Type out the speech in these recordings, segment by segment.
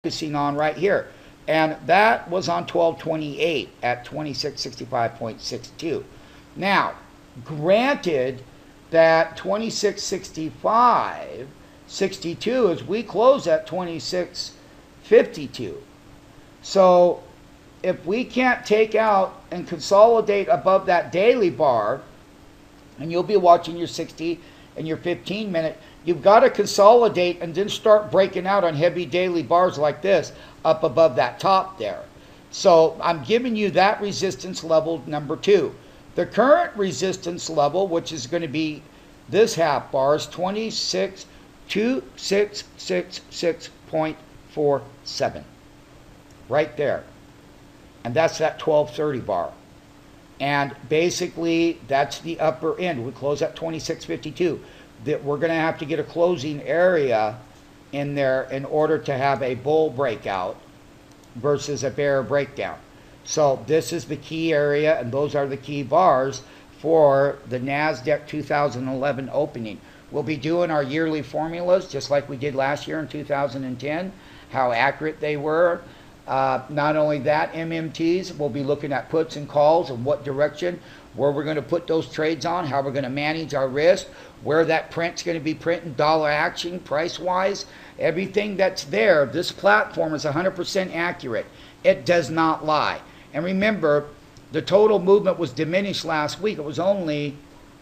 focusing on right here. And that was on 1228 at 2665.62. Now, granted that 2665.62 is we close at 2652. So if we can't take out and consolidate above that daily bar, and you'll be watching your 60 and your 15 minute, you've got to consolidate and then start breaking out on heavy daily bars like this up above that top there. So I'm giving you that resistance level number 2. The current resistance level, which is going to be this half bar, is 26,266.47. Right there. And that's that 1230 bar. And basically, that's the upper end. We close at 2652. That we're going to have to get a closing area in there in order to have a bull breakout versus a bear breakdown. So this is the key area, and those are the key bars for the Nasdaq 2011 opening. We'll be doing our yearly formulas just like we did last year in 2010, how accurate they were. Not only that, MMTs, we'll be looking at puts and calls and what direction, where we're going to put those trades on, how we're going to manage our risk, where that print's going to be printing, dollar action, price-wise, everything that's there. This platform is 100% accurate. It does not lie. And remember, the total movement was diminished last week. It was only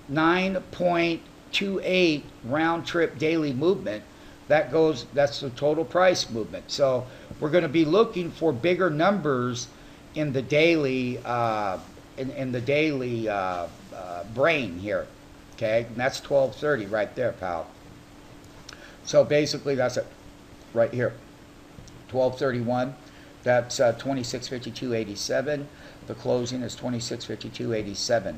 9.28 round-trip daily movement. That's the total price movement. So we're going to be looking for bigger numbers in the daily brain here. Okay, and that's 1230 right there, pal. So basically that's it right here. 1231, that's 2652.87. The closing is 2652.87.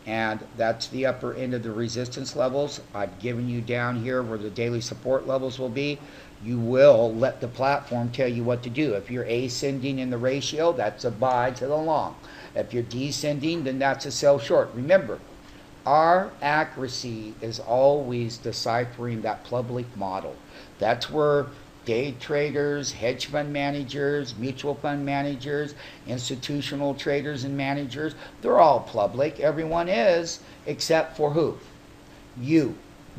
And that's the upper end of the resistance levels. I've given you down here where the daily support levels will be. You will let the platform tell you what to do. If you're ascending in the ratio, that's a buy to the long. If you're descending, then that's a sell short. Remember, our accuracy is always deciphering that public model. That's where day traders, hedge fund managers, mutual fund managers, institutional traders and managers, they're all public. Everyone is, except for who? You.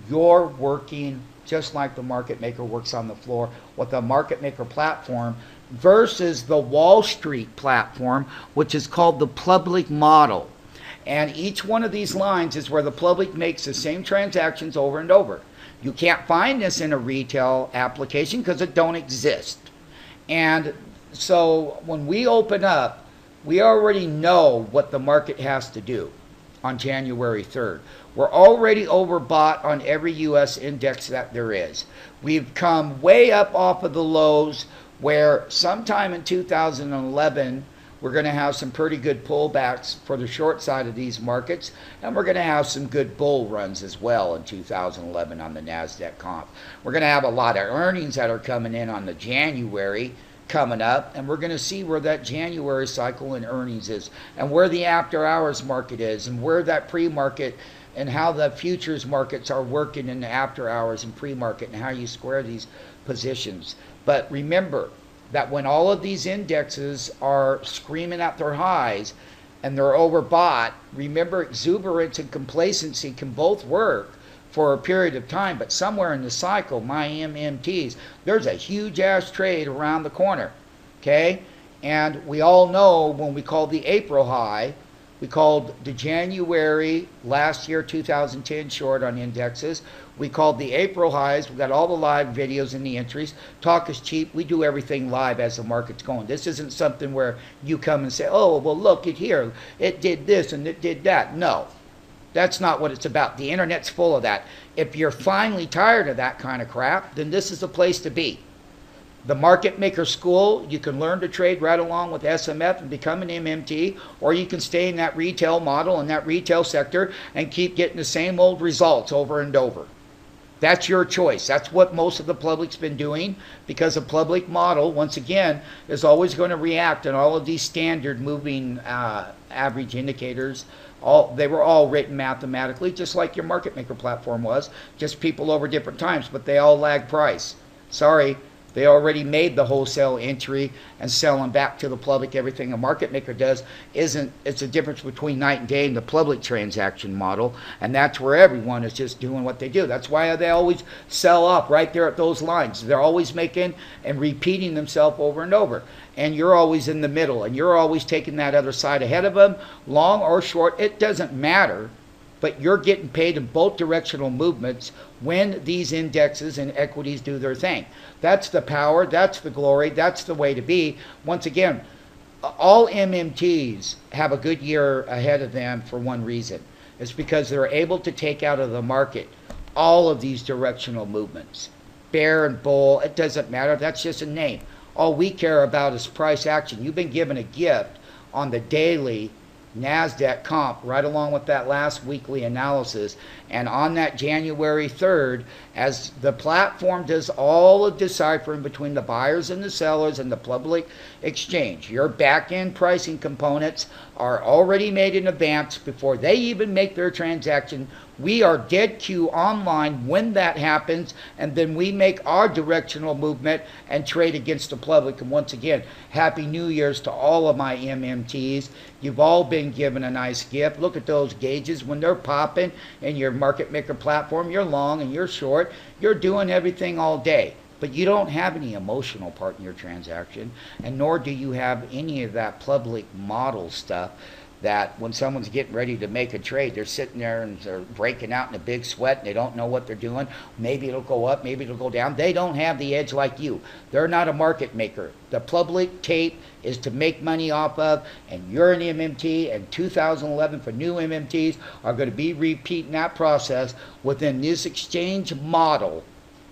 You're working just like the market maker works on the floor with the market maker platform versus the Wall Street platform, which is called the public model. And each one of these lines is where the public makes the same transactions over and over. You can't find this in a retail application because it don't exist. And so when we open up, we already know what the market has to do on January 3rd. We're already overbought on every U.S. index that there is. We've come way up off of the lows where sometime in 2011, we're going to have some pretty good pullbacks for the short side of these markets, and we're going to have some good bull runs as well in 2011 on the Nasdaq Comp. We're going to have a lot of earnings that are coming in on the January coming up, and we're going to see where that January cycle in earnings is, and where the after hours market is, and where that pre-market and how the futures markets are working in the after hours and pre-market, and how you square these positions. But remember that when all of these indexes are screaming at their highs and they're overbought, remember, exuberance and complacency can both work for a period of time, but somewhere in the cycle, my MMTs, there's a huge ass trade around the corner, okay? And we all know when we called the April high, we called the January last year 2010 short on indexes. We called the April highs. We got all the live videos in the entries. Talk is cheap. We do everything live as the market's going. This isn't something where you come and say, oh, well, look at here. It did this and it did that. No, that's not what it's about. The internet's full of that. If you're finally tired of that kind of crap, then this is the place to be. The Market Maker School, you can learn to trade right along with SMF and become an MMT, or you can stay in that retail model and that retail sector and keep getting the same old results over and over. That's your choice. That's what most of the public's been doing, because the public model, once again, is always going to react on all of these standard moving average indicators. They were all written mathematically, just like your market maker platform was, just people over different times, but they all lag price. Sorry, They already made the wholesale entry and selling back to the public. Everything a market maker does isn't, it's a difference between night and day in the public transaction model, and that's where everyone is just doing what they do. That's why they always sell up right there at those lines. They're always making and repeating themselves over and over. And you're always in the middle, and you're always taking that other side ahead of them, long or short, it doesn't matter. But you're getting paid in both directional movements when these indexes and equities do their thing. That's the power, that's the glory, that's the way to be. Once again, all MMTs have a good year ahead of them for one reason. It's because they're able to take out of the market all of these directional movements. Bear and bull, it doesn't matter, that's just a name. All we care about is price action. You've been given a gift on the daily Nasdaq comp right along with that last weekly analysis, and on that January 3rd, as the platform does all of deciphering between the buyers and the sellers and the public exchange, your back-end pricing components are already made in advance before they even make their transaction. We are dead queue online when that happens, and then we make our directional movement and trade against the public. And once again, Happy New Year's to all of my MMTs. You've all been given a nice gift. Look at those gauges. When they're popping in your market maker platform, you're long and you're short. You're doing everything all day. But you don't have any emotional part in your transaction, and nor do you have any of that public model stuff that when someone's getting ready to make a trade, they're sitting there and they're breaking out in a big sweat and they don't know what they're doing. Maybe it'll go up, maybe it'll go down. They don't have the edge like you. They're not a market maker. The public tape is to make money off of, and you're an MMT, and 2011 for new MMTs are going to be repeating that process within this exchange model.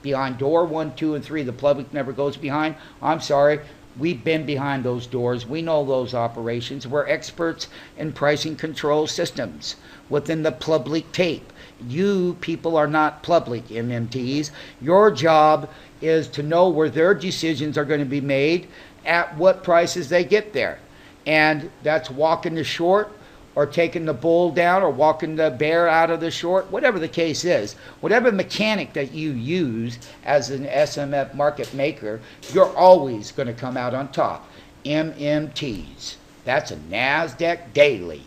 Behind door 1, 2, and 3, the public never goes behind. I'm sorry. We've been behind those doors. We know those operations. We're experts in pricing control systems within the public tape. You people are not public MMTs. Your job is to know where their decisions are going to be made at what prices they get there. And that's walking the short or taking the bull down or walking the bear out of the short, whatever the case is. Whatever mechanic that you use as an SMF market maker, you're always going to come out on top. MMTs. That's a NASDAQ Daily.